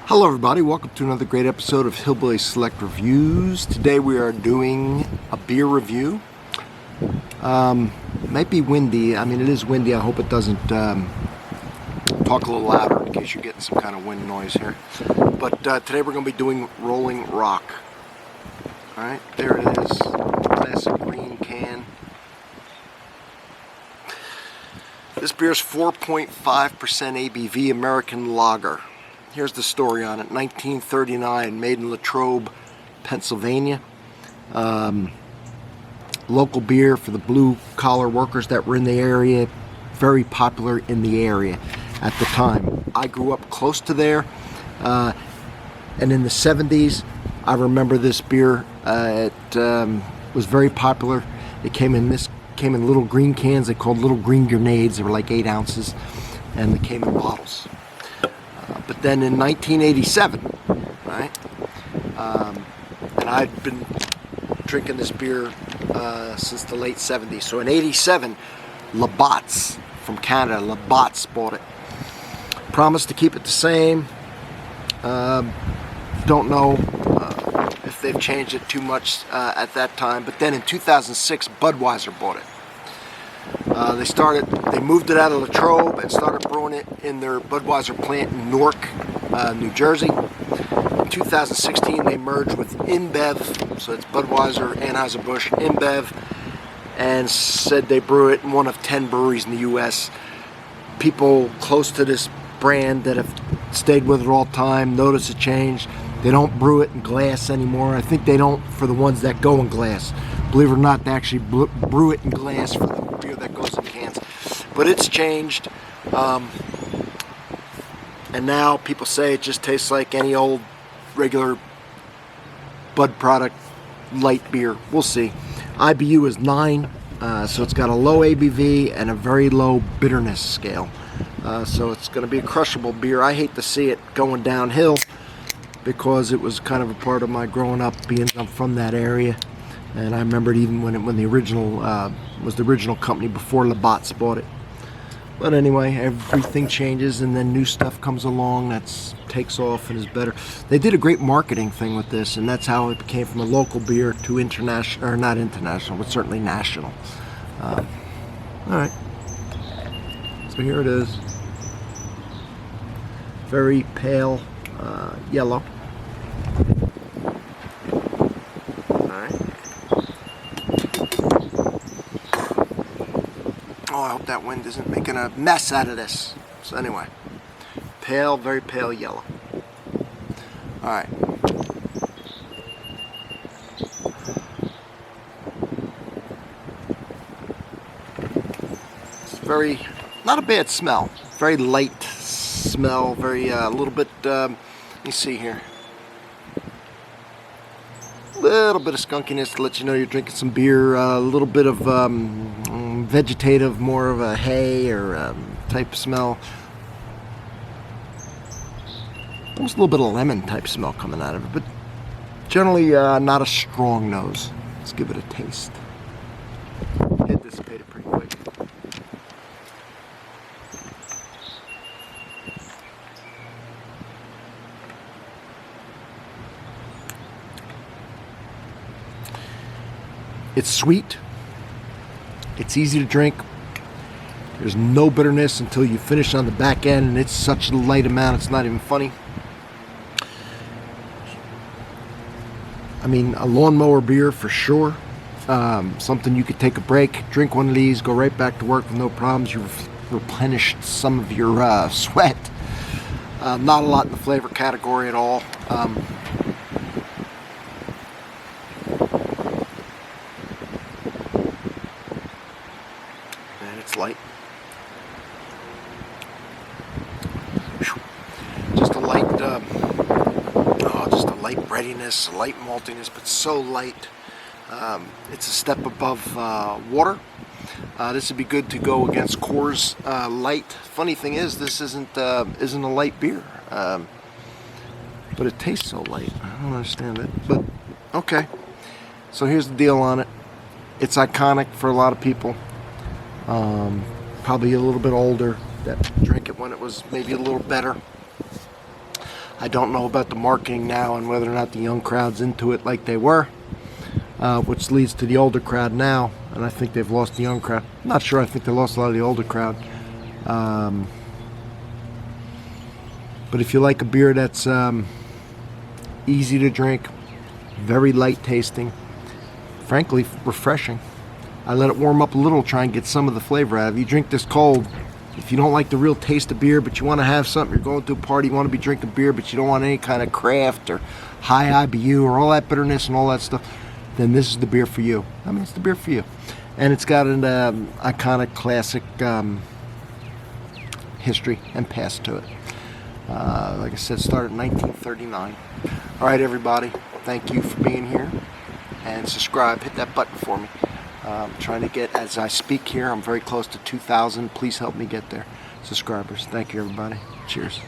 Hello everybody, welcome to another great episode of Hillbilly Select Reviews. Today we are doing a beer review. Might be windy. I mean, it is windy. I hope it doesn't talk a little louder in case you're getting some kind of wind noise here. But today we're going to be doing Rolling Rock. Alright, there it is. Classic green can. This beer is 4.5% ABV American Lager. Here's the story on it. 1939, made in Latrobe, Pennsylvania. Local beer for the blue-collar workers that were in the area. Very popular in the area at the time. I grew up close to there. And in the 70s, I remember this beer. It was very popular. It came in little green cans. They called little green grenades. They were like 8 ounces. And they came in bottles. But then in 1987, right, and I'd been drinking this beer since the late 70s. So in 87, Labatt's from Canada, Labatt's bought it. Promised to keep it the same. Don't know if they've changed it too much at that time. But then in 2006, Budweiser bought it. They moved it out of Latrobe and started brewing it in their Budweiser plant in Newark, New Jersey. In 2016, they merged with InBev, so it's Budweiser, Anheuser-Busch, InBev, and said they brew it in one of 10 breweries in the U.S. People close to this brand that have stayed with it all the time notice a change. They don't brew it in glass anymore. I think they don't for the ones that go in glass. Believe it or not, they actually brew it in glass for the beer that goes in cans. But it's changed. And now people say it just tastes like any old regular Bud product light beer. We'll see. IBU is 9, so it's got a low ABV and a very low bitterness scale. So it's going to be a crushable beer. I hate to see it going downhill because it was kind of a part of my growing up, being I'm from that area. And I remember it even when the original was the original company before Labatt's bought it. But anyway, everything changes and then new stuff comes along that takes off and is better. They did a great marketing thing with this, and that's how it became from a local beer to international, or not international, but certainly national. All right, so here it is. Very pale yellow. Oh, I hope that wind isn't making a mess out of this. So anyway, pale, very pale yellow. Alright. It's very, not a bad smell. Very light smell, very, a little bit, let me see here. Little bit of skunkiness to let you know you're drinking some beer. A little bit of vegetative, more of a hay or type smell. Almost a little bit of lemon type smell coming out of it, but generally not a strong nose. Let's give it a taste. It dissipated pretty quick. It's sweet. It's easy to drink. There's no bitterness until you finish on the back end, and it's such a light amount, it's not even funny. I mean, a lawnmower beer for sure. Something you could take a break, drink one of these, go right back to work with no problems. You've replenished some of your sweat. Not a lot in the flavor category at all. It's light. Just a light, just a light breadiness, a light maltiness, but so light. It's a step above water. This would be good to go against Coors Light. Funny thing is, this isn't a light beer, but it tastes so light. I don't understand it, but okay. So here's the deal on it. It's iconic for a lot of people. Probably a little bit older that drank it when it was maybe a little better. I don't know about the marketing now and whether or not the young crowd's into it like they were, which leads to the older crowd now, and I think they've lost the young crowd. I'm not sure. I think they lost a lot of the older crowd. But if you like a beer that's easy to drink, very light tasting, frankly refreshing, I let it warm up a little, try and get some of the flavor out of it. You drink this cold. If you don't like the real taste of beer, but you want to have something, you're going to a party, you want to be drinking beer, but you don't want any kind of craft or high IBU or all that bitterness and all that stuff, then this is the beer for you. I mean, it's the beer for you. And it's got an iconic, classic history and past to it. Like I said, started in 1939. All right, everybody, thank you for being here. And subscribe, hit that button for me. I'm trying to get, as I speak here, I'm very close to 2,000. Please help me get there. Subscribers. Thank you, everybody. Cheers.